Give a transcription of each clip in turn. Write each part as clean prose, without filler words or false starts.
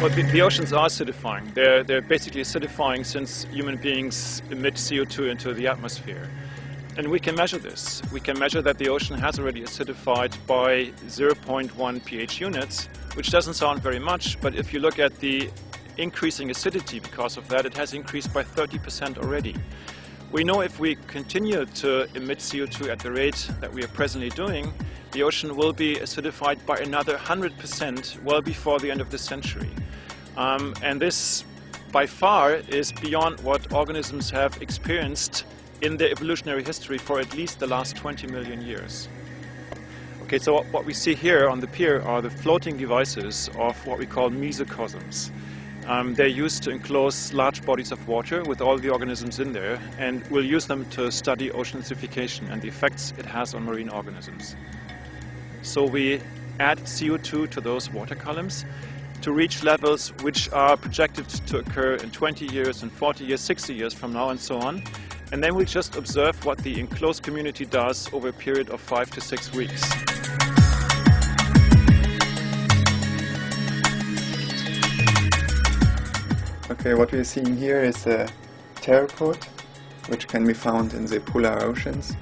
Well, the oceans are acidifying. They're basically acidifying since human beings emit CO2 into the atmosphere. And we can measure this. We can measure that the ocean has already acidified by 0.1 pH units, which doesn't sound very much, but if you look at the increasing acidity because of that, it has increased by 30% already. We know if we continue to emit CO2 at the rate that we are presently doing, the ocean will be acidified by another 100% well before the end of the century. And this, by far, is beyond what organisms have experienced in their evolutionary history for at least the last 20 million years. Okay, so what we see here on the pier are the floating devices of what we call mesocosms. They're used to enclose large bodies of water with all the organisms in there, and we'll use them to study ocean acidification and the effects it has on marine organisms. So we add CO2 to those water columns to reach levels which are projected to occur in 20 years, and 40 years, 60 years from now, and so on. And then we'll just observe what the enclosed community does over a period of 5 to 6 weeks. Okay, what we're seeing here is a pteropod, which can be found in the polar oceans.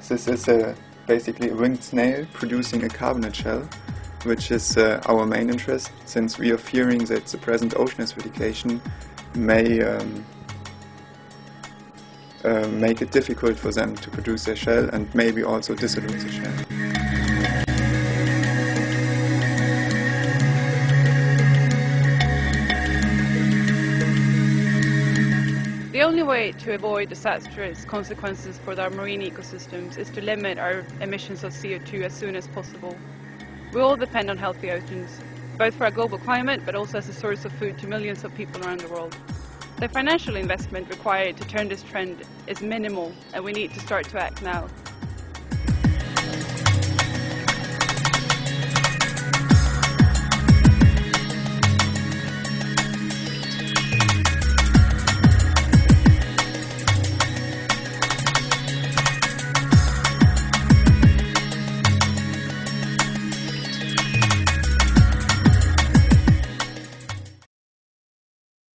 This is basically a winged snail producing a carbonate shell, which is our main interest, since we are fearing that the present ocean acidification may make it difficult for them to produce their shell and maybe also dissolute the shell. The only way to avoid disastrous consequences for our marine ecosystems is to limit our emissions of CO2 as soon as possible. We all depend on healthy oceans, both for our global climate but also as a source of food to millions of people around the world. The financial investment required to turn this trend is minimal, and we need to start to act now.